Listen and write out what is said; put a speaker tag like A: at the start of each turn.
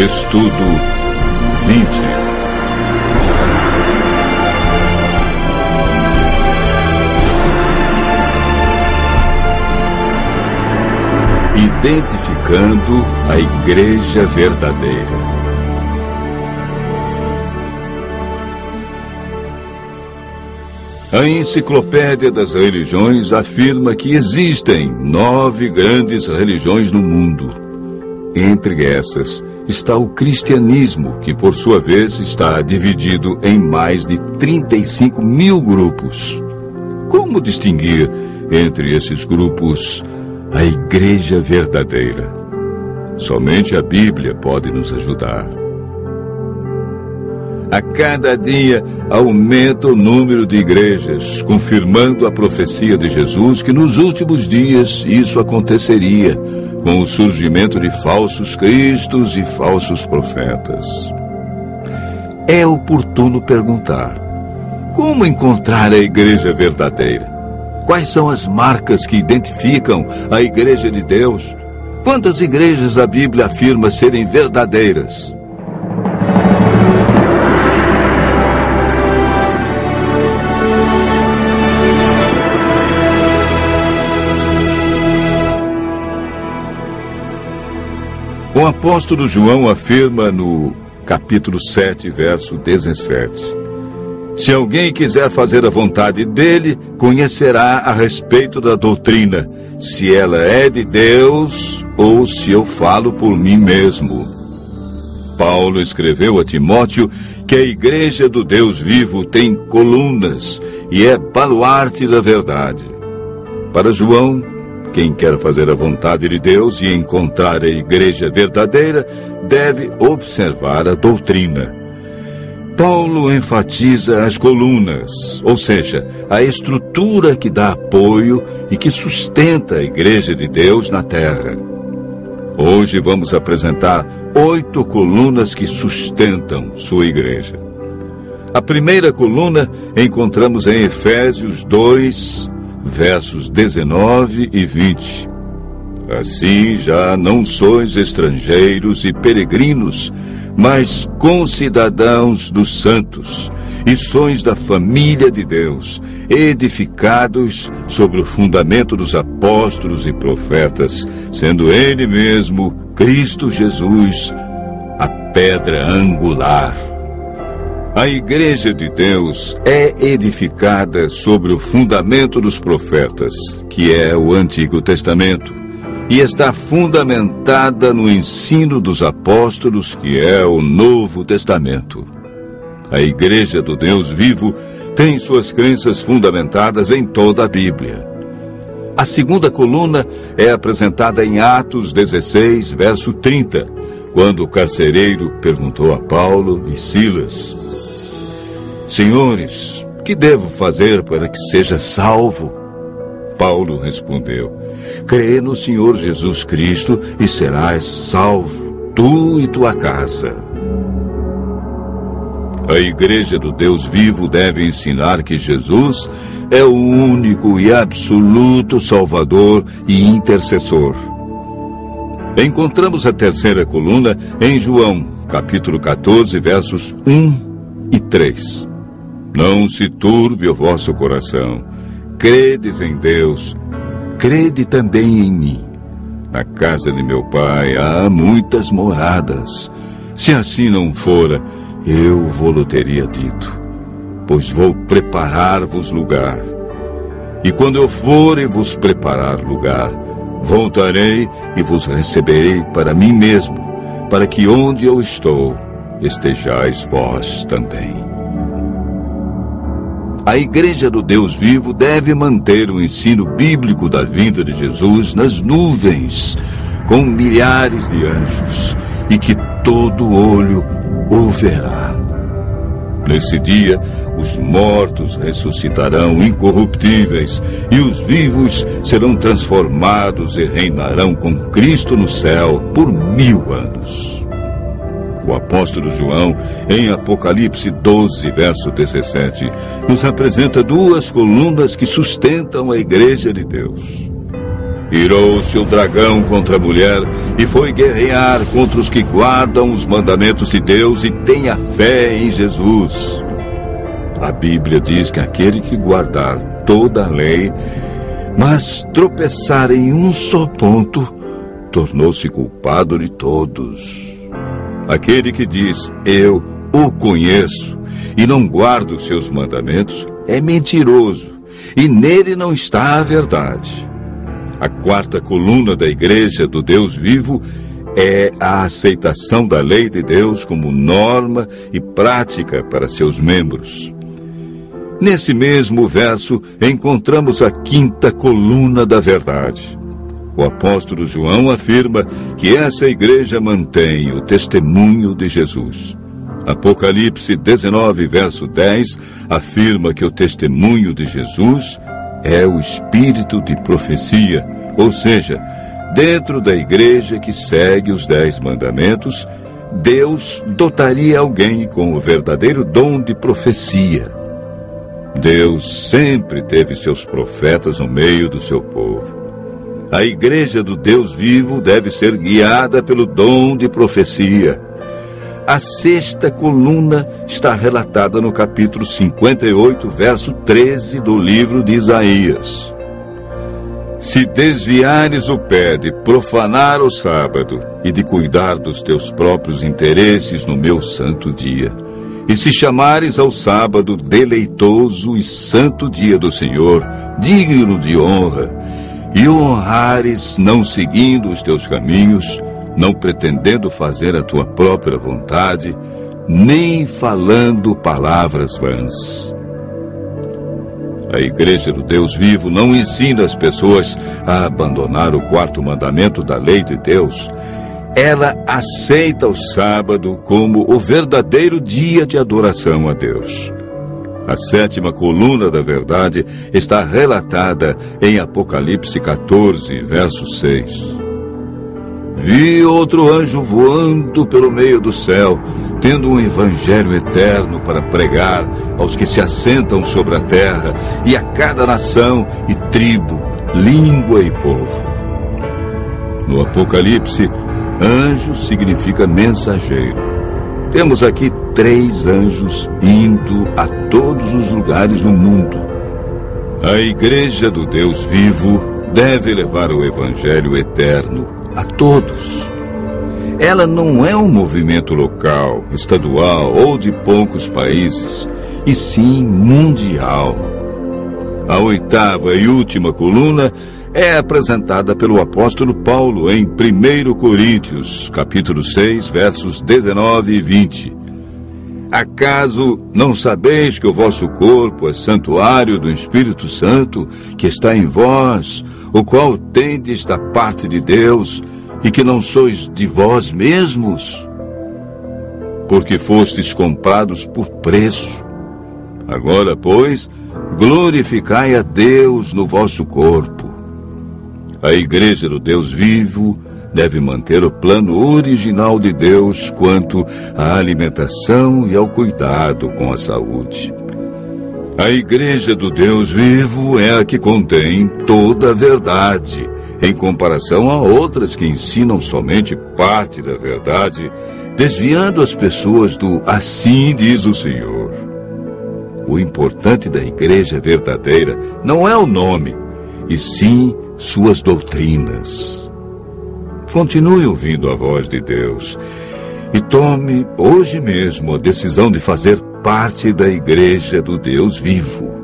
A: Estudo 20. Identificando a Igreja verdadeira. A Enciclopédia das Religiões afirma que existem 9 grandes religiões no mundo. Entre essas está o cristianismo, que por sua vez está dividido em mais de 35 mil grupos. Como distinguir entre esses grupos a Igreja verdadeira? Somente a Bíblia pode nos ajudar. A cada dia aumenta o número de igrejas, confirmando a profecia de Jesus que nos últimos dias isso aconteceria, com o surgimento de falsos cristos e falsos profetas. É oportuno perguntar: como encontrar a Igreja verdadeira? Quais são as marcas que identificam a Igreja de Deus? Quantas igrejas a Bíblia afirma serem verdadeiras? O apóstolo João afirma no capítulo 7, verso 17: se alguém quiser fazer a vontade dele, conhecerá a respeito da doutrina, se ela é de Deus ou se eu falo por mim mesmo. Paulo escreveu a Timóteo que a Igreja do Deus vivo tem colunas e é baluarte da verdade. Para João, quem quer fazer a vontade de Deus e encontrar a Igreja verdadeira deve observar a doutrina. Paulo enfatiza as colunas, ou seja, a estrutura que dá apoio e que sustenta a Igreja de Deus na terra. Hoje vamos apresentar 8 colunas que sustentam sua igreja. A primeira coluna encontramos em Efésios 2, versos 19 e 20. Assim já não sois estrangeiros e peregrinos, mas concidadãos dos santos, e sois da família de Deus, edificados sobre o fundamento dos apóstolos e profetas, sendo Ele mesmo, Cristo Jesus, a pedra angular. A Igreja de Deus é edificada sobre o fundamento dos profetas, que é o Antigo Testamento, e está fundamentada no ensino dos apóstolos, que é o Novo Testamento. A Igreja do Deus vivo tem suas crenças fundamentadas em toda a Bíblia. A segunda coluna é apresentada em Atos 16, verso 30, quando o carcereiro perguntou a Paulo e Silas: Senhores, que devo fazer para que seja salvo? Paulo respondeu: crê no Senhor Jesus Cristo e serás salvo, tu e tua casa. A Igreja do Deus vivo deve ensinar que Jesus é o único e absoluto Salvador e intercessor. Encontramos a terceira coluna em João, capítulo 14, versos 1 e 3. Não se turbe o vosso coração. Credes em Deus, crede também em mim. Na casa de meu pai há muitas moradas. Se assim não fora, eu vou-lo teria dito, pois vou preparar-vos lugar. E quando eu for e vos preparar lugar, voltarei e vos receberei para mim mesmo, para que onde eu estou, estejais vós também. A Igreja do Deus vivo deve manter o ensino bíblico da vinda de Jesus nas nuvens, com milhares de anjos, e que todo olho o verá. Nesse dia, os mortos ressuscitarão incorruptíveis, e os vivos serão transformados e reinarão com Cristo no céu por 1000 anos. O apóstolo João, em Apocalipse 12, verso 17, nos apresenta 2 colunas que sustentam a Igreja de Deus. Irou-se o dragão contra a mulher e foi guerrear contra os que guardam os mandamentos de Deus e têm a fé em Jesus. A Bíblia diz que aquele que guardar toda a lei, mas tropeçar em um só ponto, tornou-se culpado de todos. Aquele que diz, eu o conheço, e não guarda os seus mandamentos, é mentiroso, e nele não está a verdade. A quarta coluna da Igreja do Deus vivo é a aceitação da lei de Deus como norma e prática para seus membros. Nesse mesmo verso, encontramos a quinta coluna da verdade. O apóstolo João afirma que essa igreja mantém o testemunho de Jesus. Apocalipse 19, verso 10, afirma que o testemunho de Jesus é o espírito de profecia, ou seja, dentro da igreja que segue os 10 mandamentos, Deus dotaria alguém com o verdadeiro dom de profecia. Deus sempre teve seus profetas no meio do seu povo. A igreja do Deus vivo deve ser guiada pelo dom de profecia. A sexta coluna está relatada no capítulo 58, verso 13 do livro de Isaías. Se desviares o pé de profanar o sábado e de cuidar dos teus próprios interesses no meu santo dia, e se chamares ao sábado deleitoso e santo dia do Senhor, digno de honra, e o honrares não seguindo os teus caminhos, não pretendendo fazer a tua própria vontade, nem falando palavras vãs. A Igreja do Deus vivo não ensina as pessoas a abandonar o quarto mandamento da lei de Deus. Ela aceita o sábado como o verdadeiro dia de adoração a Deus. A sétima coluna da verdade está relatada em Apocalipse 14, verso 6. Vi outro anjo voando pelo meio do céu, tendo um evangelho eterno para pregar aos que se assentam sobre a terra e a cada nação e tribo, língua e povo. No Apocalipse, anjo significa mensageiro. Temos aqui 3 anjos indo a todos os lugares do mundo. A Igreja do Deus vivo deve levar o evangelho eterno a todos. Ela não é um movimento local, estadual ou de poucos países, e sim mundial. A oitava e última coluna é apresentada pelo apóstolo Paulo em 1 Coríntios, capítulo 6, versos 19 e 20. Acaso não sabeis que o vosso corpo é santuário do Espírito Santo, que está em vós, o qual tendes da parte de Deus, e que não sois de vós mesmos? Porque fostes comprados por preço. Agora, pois, glorificai a Deus no vosso corpo. A Igreja do Deus vivo deve manter o plano original de Deus quanto à alimentação e ao cuidado com a saúde. A Igreja do Deus vivo é a que contém toda a verdade, em comparação a outras que ensinam somente parte da verdade, desviando as pessoas do assim diz o Senhor. O importante da igreja verdadeira não é o nome, e sim suas doutrinas. Continue ouvindo a voz de Deus e tome hoje mesmo a decisão de fazer parte da Igreja do Deus vivo.